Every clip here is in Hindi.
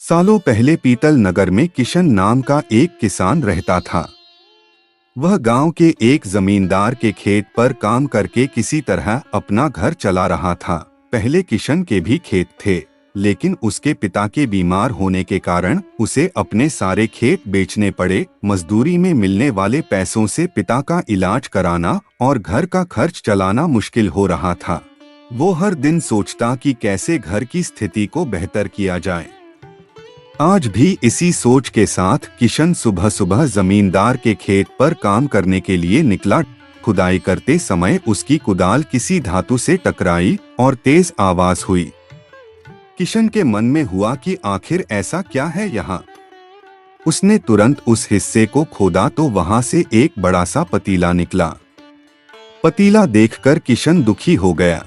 सालों पहले पीतल नगर में किशन नाम का एक किसान रहता था। वह गांव के एक जमींदार के खेत पर काम करके किसी तरह अपना घर चला रहा था। पहले किशन के भी खेत थे, लेकिन उसके पिता के बीमार होने के कारण उसे अपने सारे खेत बेचने पड़े। मजदूरी में मिलने वाले पैसों से पिता का इलाज कराना और घर का खर्च चलाना मुश्किल हो रहा था। वो हर दिन सोचता कि कैसे घर की स्थिति को बेहतर किया जाए। आज भी इसी सोच के साथ किशन सुबह सुबह जमींदार के खेत पर काम करने के लिए निकला। खुदाई करते समय उसकी कुदाल किसी धातु से टकराई और तेज आवाज हुई। किशन के मन में हुआ कि आखिर ऐसा क्या है यहाँ। उसने तुरंत उस हिस्से को खोदा तो वहां से एक बड़ा सा पतीला निकला। पतीला देखकर किशन दुखी हो गया।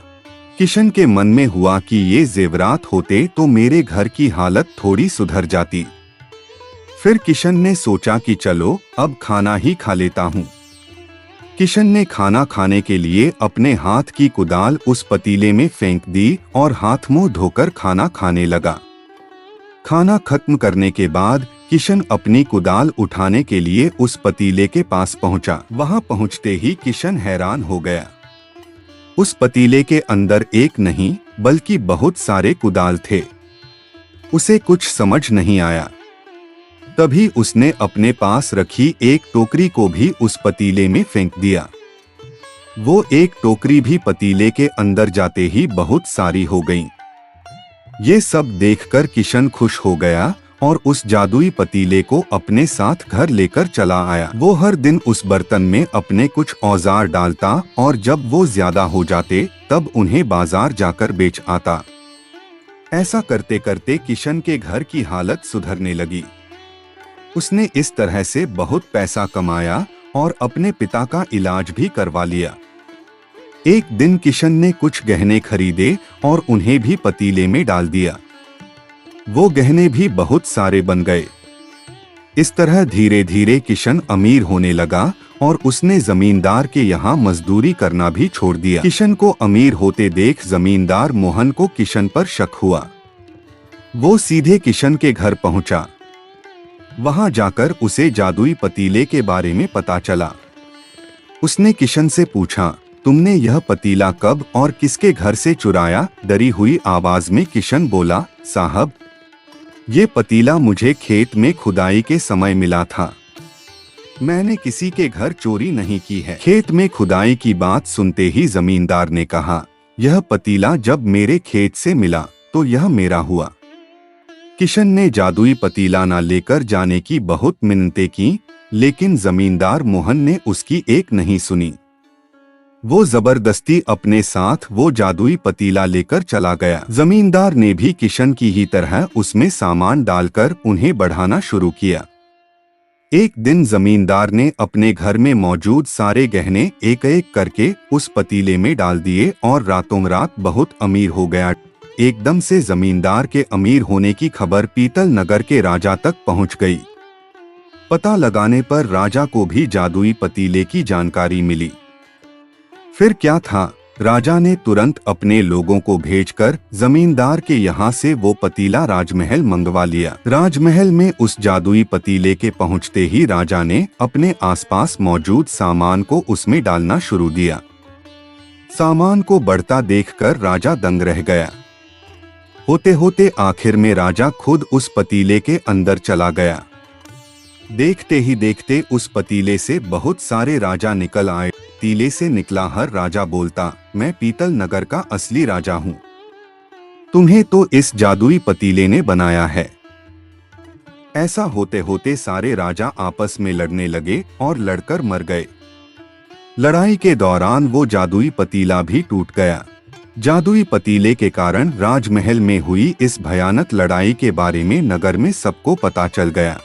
किशन के मन में हुआ कि ये जेवरात होते तो मेरे घर की हालत थोड़ी सुधर जाती। फिर किशन ने सोचा कि चलो अब खाना ही खा लेता हूँ। किशन ने खाना खाने के लिए अपने हाथ की कुदाल उस पतीले में फेंक दी और हाथ मुंह धोकर खाना खाने लगा। खाना खत्म करने के बाद किशन अपनी कुदाल उठाने के लिए उस पतीले के पास पहुंचा। वहां पहुंचते ही किशन हैरान हो गया। उस पतीले के अंदर एक नहीं बल्कि बहुत सारे कुदाल थे। उसे कुछ समझ नहीं आया। तभी उसने अपने पास रखी एक टोकरी को भी उस पतीले में फेंक दिया। वो एक टोकरी भी पतीले के अंदर जाते ही बहुत सारी हो गईं। ये सब देखकर किशन खुश हो गया और उस जादुई पतीले को अपने साथ घर लेकर चला आया। वो हर दिन उस बर्तन में अपने कुछ औजार डालता और जब वो ज्यादा हो जाते तब उन्हें बाजार जाकर बेच आता। ऐसा करते करते किशन के घर की हालत सुधरने लगी। उसने इस तरह से बहुत पैसा कमाया और अपने पिता का इलाज भी करवा लिया। एक दिन किशन ने कुछ गहने खरीदे और उन्हें भी पतीले में डाल दिया। वो गहने भी बहुत सारे बन गए। इस तरह धीरे धीरे किशन अमीर होने लगा और उसने जमींदार के यहाँ मजदूरी करना भी छोड़ दिया। किशन को अमीर होते देख जमींदार मोहन को किशन पर शक हुआ। वो सीधे किशन के घर पहुंचा। वहां जाकर उसे जादुई पतीले के बारे में पता चला। उसने किशन से पूछा, तुमने यह पतीला कब और किसके घर से चुराया? डरी हुई आवाज में किशन बोला, साहब, ये पतीला मुझे खेत में खुदाई के समय मिला था। मैंने किसी के घर चोरी नहीं की है। खेत में खुदाई की बात सुनते ही जमींदार ने कहा, यह पतीला जब मेरे खेत से मिला तो यह मेरा हुआ। किशन ने जादुई पतीला न लेकर जाने की बहुत मिन्नतें की, लेकिन जमींदार मोहन ने उसकी एक नहीं सुनी। वो जबरदस्ती अपने साथ वो जादुई पतीला लेकर चला गया। जमींदार ने भी किशन की ही तरह उसमें सामान डालकर उन्हें बढ़ाना शुरू किया। एक दिन जमींदार ने अपने घर में मौजूद सारे गहने एक एक करके उस पतीले में डाल दिए और रातों रात बहुत अमीर हो गया। एकदम से जमींदार के अमीर होने की खबर पीतल नगर के राजा तक पहुंच गई। पता लगाने पर राजा को भी जादुई पतीले की जानकारी मिली। फिर क्या था, राजा ने तुरंत अपने लोगों को भेजकर जमींदार के यहाँ से वो पतीला राजमहल मंगवा लिया। राजमहल में उस जादुई पतीले के पहुँचते ही राजा ने अपने आसपास मौजूद सामान को उसमें डालना शुरू दिया। सामान को बढ़ता देखकर राजा दंग रह गया। होते होते आखिर में राजा खुद उस पतीले के अंदर चला गया। देखते ही देखते उस पतीले से बहुत सारे राजा निकल आए। पतीले से निकला हर राजा बोलता, मैं पीतल नगर का असली राजा हूँ। तुम्हें तो इस जादुई पतीले ने बनाया है। ऐसा होते होते सारे राजा आपस में लड़ने लगे और लड़कर मर गए। लड़ाई के दौरान वो जादुई पतीला भी टूट गया। जादुई पतीले के कारण राजमहल में हुई इस भयानक लड़ाई के बारे में नगर में सबको पता चल गया।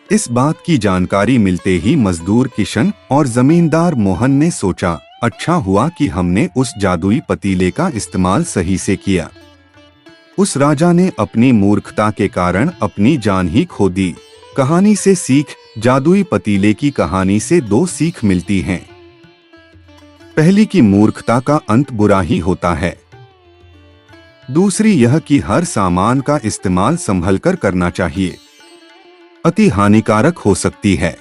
इस बात की जानकारी मिलते ही मजदूर किशन और जमींदार मोहन ने सोचा, अच्छा हुआ कि हमने उस जादुई पतीले का इस्तेमाल सही से किया। उस राजा ने अपनी मूर्खता के कारण अपनी जान ही खो दी। कहानी से सीख, जादुई पतीले की कहानी से दो सीख मिलती हैं। पहली की मूर्खता का अंत बुरा ही होता है। दूसरी यह कि हर सामान का इस्तेमाल संभलकर करना चाहिए, अति हानिकारक हो सकती है।